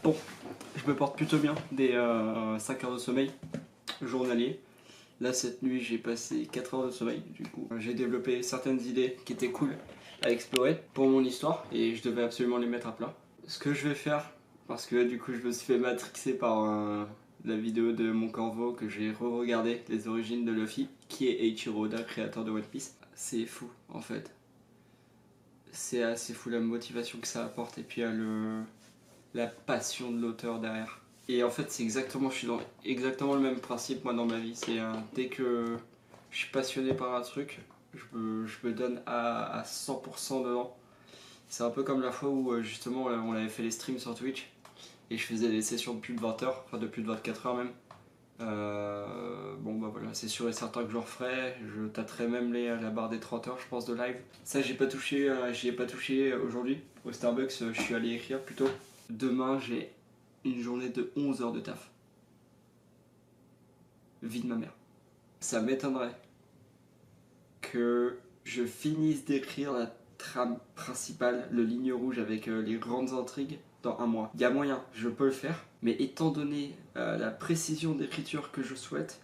Bon, je me porte plutôt bien, des 5 heures de sommeil journalier. Là, cette nuit, j'ai passé 4 heures de sommeil. Du coup, j'ai développé certaines idées qui étaient cool à explorer pour mon histoire et je devais absolument les mettre à plat. Ce que je vais faire, parce que du coup, je me suis fait matrixer par la vidéo de Mon Corvo que j'ai re-regardé, les origines de Luffy, qui est Eiichiro Oda, créateur de One Piece. C'est fou, en fait. C'est assez fou la motivation que ça apporte et puis la passion de l'auteur derrière. Et en fait, c'est exactement, je suis dans exactement le même principe moi dans ma vie. C'est dès que je suis passionné par un truc, je me donne à 100% dedans. C'est un peu comme la fois où justement on avait fait les streams sur Twitch et je faisais des sessions de plus de 20 heures, enfin de plus de 24 heures même. Bon bah voilà, c'est sûr et certain que je referai. Je tâterai même la barre des 30 heures je pense de live. Ça j'y ai pas touché aujourd'hui. Au Starbucks je suis allé écrire plutôt. Demain j'ai une journée de 11 heures de taf. Vie de ma mère. Ça m'étonnerait que je finisse d'écrire la trame principale, le ligne rouge avec les grandes intrigues dans un mois. Il y a moyen, je peux le faire, mais étant donné la précision d'écriture que je souhaite,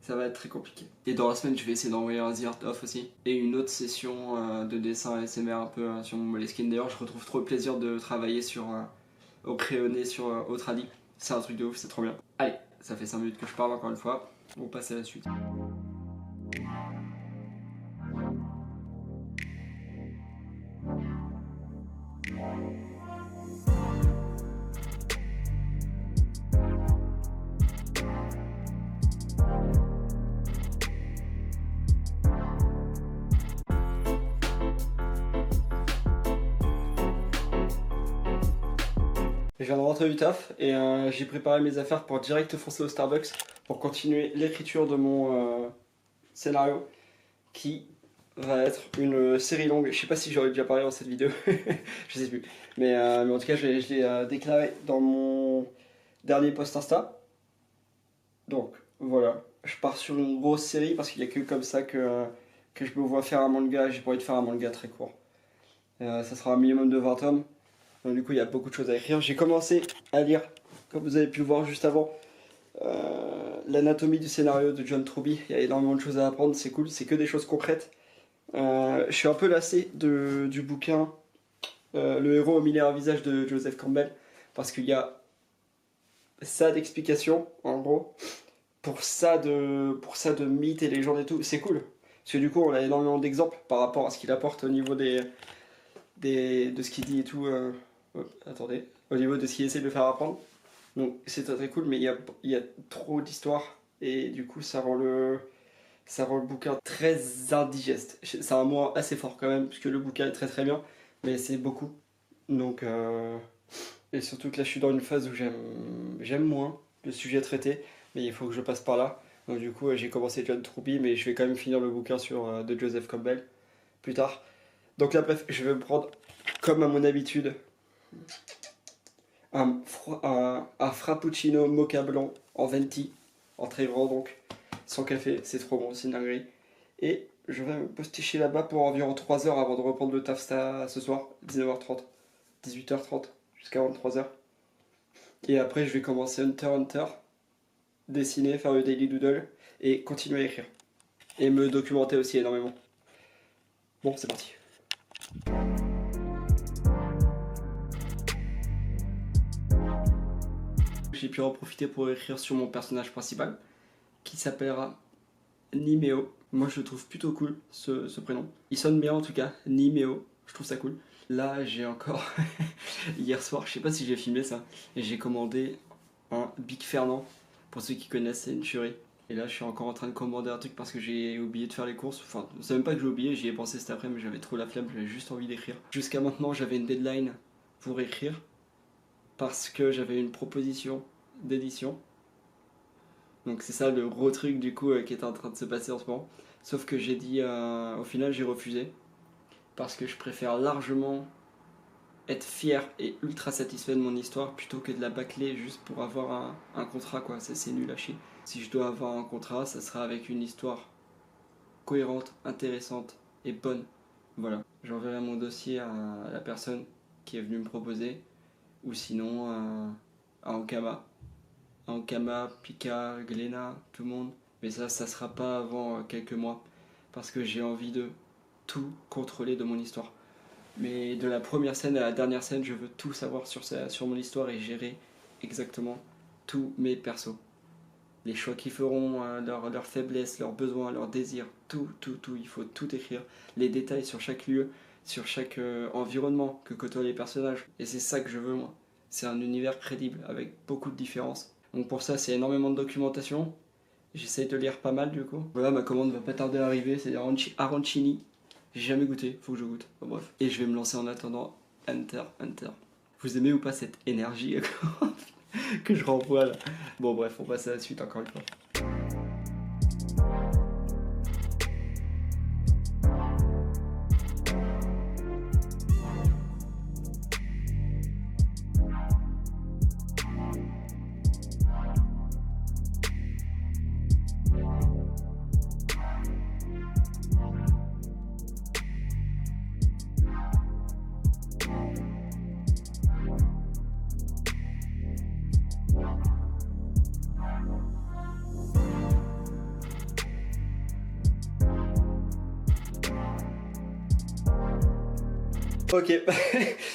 ça va être très compliqué. Et dans la semaine, je vais essayer d'envoyer un The Art Off aussi. Et une autre session de dessin ASMR un peu sur mon Moleskine. D'ailleurs, je retrouve trop le plaisir de travailler au crayonné sur Autrali. C'est un truc de ouf, c'est trop bien. Allez, ça fait 5 minutes que je parle encore une fois. On passe à la suite. Je viens de rentrer du taf et j'ai préparé mes affaires pour direct foncer au Starbucks pour continuer l'écriture de mon scénario qui va être une série longue. Je sais pas si j'aurais déjà parlé dans cette vidéo, je sais plus. Mais en tout cas, je l'ai déclaré dans mon dernier post Insta. Donc voilà, je pars sur une grosse série parce qu'il n'y a que comme ça que je me vois faire un manga. J'ai pas envie de faire un manga très court. Ça sera un minimum de 20 tomes. Donc, du coup, il y a beaucoup de choses à écrire. J'ai commencé à lire, comme vous avez pu le voir juste avant, l'anatomie du scénario de John Truby. Il y a énormément de choses à apprendre, c'est cool, c'est que des choses concrètes. Je suis un peu lassé du bouquin Le héros au mille et un visages de Joseph Campbell, parce qu'il y a ça d'explications, en gros, pour ça de mythes et légendes et tout. C'est cool, parce que du coup, on a énormément d'exemples par rapport à ce qu'il apporte au niveau de ce qu'il dit et tout. Attendez, au niveau de ce qu'il essaie de faire apprendre. Donc c'est très, très cool, mais il y a trop d'histoires et du coup ça rend le bouquin très indigeste. C'est un mot assez fort quand même, puisque le bouquin est très très bien, mais c'est beaucoup. Donc et surtout que là je suis dans une phase où j'aime moins le sujet traité, mais il faut que je passe par là. Donc du coup j'ai commencé John Truby, mais je vais quand même finir le bouquin de Joseph Campbell plus tard. Donc là bref, je vais me prendre comme à mon habitude un frappuccino mocha blanc en venti, en très grand donc, sans café, c'est trop bon, c'est une dinguerie. Et je vais me posticher là-bas pour environ 3 heures avant de reprendre le taf ce soir, 19h30, 18h30, jusqu'à 23h. Et après je vais commencer Hunter x Hunter, dessiner, faire le daily doodle et continuer à écrire. Et me documenter aussi énormément. Bon, c'est parti. J'ai pu en profiter pour écrire sur mon personnage principal, qui s'appellera Nimeo. Moi je le trouve plutôt cool ce prénom. Il sonne bien en tout cas, Nimeo, je trouve ça cool. Là j'ai encore, hier soir, je sais pas si j'ai filmé ça, et j'ai commandé un Big Fernand. Pour ceux qui connaissent, c'est une tuerie. Et là je suis encore en train de commander un truc parce que j'ai oublié de faire les courses. Enfin, c'est même pas que j'ai oublié, j'y ai pensé cet après, mais j'avais trop la flemme, j'avais juste envie d'écrire. Jusqu'à maintenant j'avais une deadline pour écrire parce que j'avais une proposition d'édition. Donc c'est ça le gros truc du coup qui est en train de se passer en ce moment. Sauf que j'ai dit, au final j'ai refusé. Parce que je préfère largement être fier et ultra satisfait de mon histoire plutôt que de la bâcler juste pour avoir un contrat quoi. C'est nul à chier. Si je dois avoir un contrat, ça sera avec une histoire cohérente, intéressante et bonne. Voilà. J'enverrai mon dossier à la personne qui est venue me proposer. ou sinon à Ankama. Ankama, Pika, Glénat, tout le monde. Mais ça sera pas avant quelques mois. Parce que j'ai envie de tout contrôler de mon histoire. Mais de la première scène à la dernière scène, je veux tout savoir sur mon histoire et gérer exactement tous mes persos. Les choix qu'ils feront, leurs faiblesses, leurs besoins, leurs désirs, tout, il faut tout écrire. Les détails sur chaque lieu, sur chaque environnement que côtoient les personnages. Et c'est ça que je veux moi. C'est un univers crédible avec beaucoup de différences. Donc pour ça, c'est énormément de documentation. J'essaye de lire pas mal du coup. Voilà, ma commande va pas tarder à arriver, c'est des arancini. J'ai jamais goûté, faut que je goûte. Bon, bref. Et je vais me lancer en attendant Hunter. Vous aimez ou pas cette énergie que je renvoie là? Bon bref, on passe à la suite encore une fois. Ok,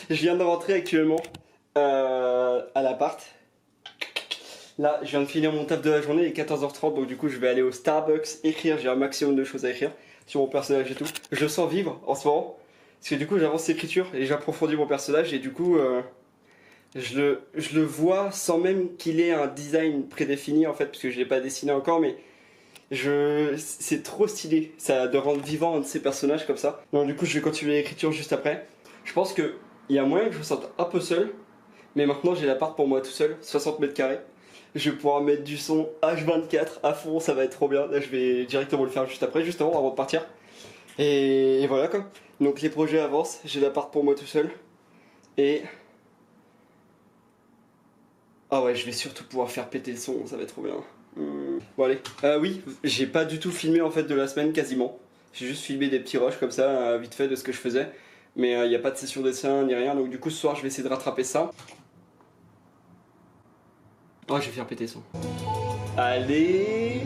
je viens de rentrer actuellement à l'appart. Là, je viens de finir mon taf de la journée, il est 14h30, donc du coup je vais aller au Starbucks écrire, j'ai un maximum de choses à écrire sur mon personnage et tout. Je sens vivre en ce moment, parce que du coup j'avance l'écriture et j'approfondis mon personnage et du coup je le vois sans même qu'il ait un design prédéfini en fait, parce que je l'ai pas dessiné encore, mais c'est trop stylé ça de rendre vivant un de ces personnages comme ça. Donc du coup je vais continuer l'écriture juste après. Je pense qu'il y a moyen que je me sente un peu seul, mais maintenant j'ai l'appart pour moi tout seul, 60 mètres carrés. Je vais pouvoir mettre du son H24 à fond, ça va être trop bien. Là je vais directement le faire juste après, justement avant de partir. Et voilà quoi. Donc les projets avancent, j'ai l'appart pour moi tout seul. Et... ah ouais, je vais surtout pouvoir faire péter le son, ça va être trop bien. Bon allez, oui, j'ai pas du tout filmé en fait de la semaine quasiment. J'ai juste filmé des petits rushs comme ça, vite fait de ce que je faisais. Mais il n'y a pas de session dessin ni rien, donc du coup ce soir je vais essayer de rattraper ça. Oh, je vais faire péter le son. Allez.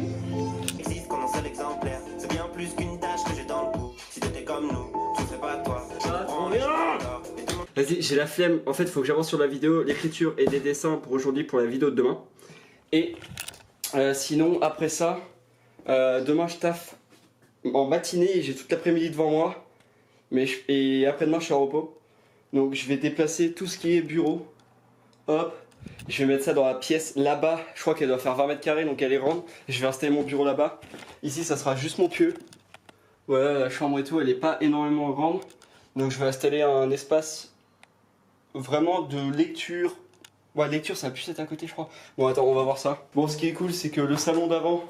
Existe comme un seul exemplaire, c'est bien plus qu'une tâche que j'ai dans le cou. Si t'étais comme nous, tu ne serais pas toi. Vas-y, j'ai la flemme. En fait, il faut que j'avance sur la vidéo, l'écriture et des dessins pour aujourd'hui, pour la vidéo de demain. Et sinon, après ça, demain je taffe en matinée et j'ai toute l'après-midi devant moi. Et après-demain, je suis en repos. Donc, je vais déplacer tout ce qui est bureau. Hop. Je vais mettre ça dans la pièce là-bas. Je crois qu'elle doit faire 20 mètres carrés, donc elle est grande. Je vais installer mon bureau là-bas. Ici, ça sera juste mon pieu. Voilà, la chambre et tout, elle est pas énormément grande. Donc, je vais installer un espace vraiment de lecture. Ouais, lecture, ça va plus être à côté, je crois. Bon, attends, on va voir ça. Bon, ce qui est cool, c'est que le salon d'avant,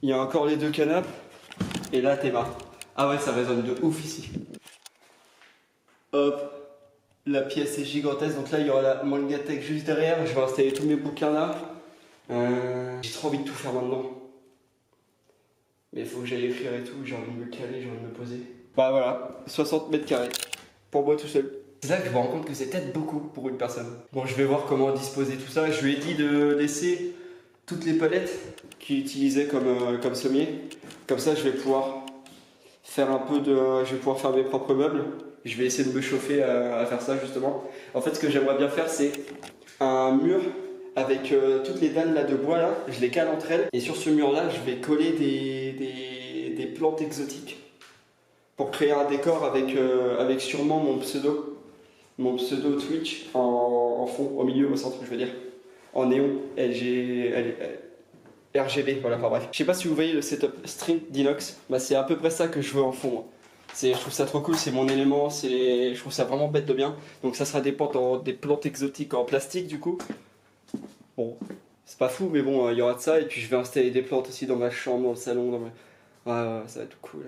il y a encore les deux canapes. Et là, t'es marre. Ah ouais, ça résonne de ouf ici. Hop. La pièce est gigantesque, donc là il y aura la Mangatech juste derrière. Je vais installer tous mes bouquins là. J'ai trop envie de tout faire maintenant. Mais il faut que j'aille écrire et tout, j'ai envie de me caler, j'ai envie de me poser. Bah voilà, 60 mètres carrés. Pour moi tout seul. C'est là que je me rends compte que c'est peut-être beaucoup pour une personne. Bon, je vais voir comment disposer tout ça. Je lui ai dit de laisser toutes les palettes qu'il utilisait comme sommier. Comme ça je vais pouvoir faire un peu de... je vais pouvoir faire mes propres meubles. Je vais essayer de me chauffer à faire ça justement. En fait, ce que j'aimerais bien faire, c'est un mur avec toutes les dalles là de bois là. Je les cale entre elles. Et sur ce mur là, je vais coller des plantes exotiques pour créer un décor avec sûrement mon pseudo Twitch en fond, au milieu, au centre, je veux dire. En néon, RGB, voilà, enfin bref. Je sais pas si vous voyez le setup string d'inox. Bah, c'est à peu près ça que je veux en fond. Je trouve ça trop cool, c'est mon élément, je trouve ça vraiment bête de bien. Donc ça sera des plantes exotiques en plastique du coup. Bon, c'est pas fou, mais bon, il y aura de ça. Et puis je vais installer des plantes aussi dans ma chambre, dans le salon. Ouais, ça va être tout cool.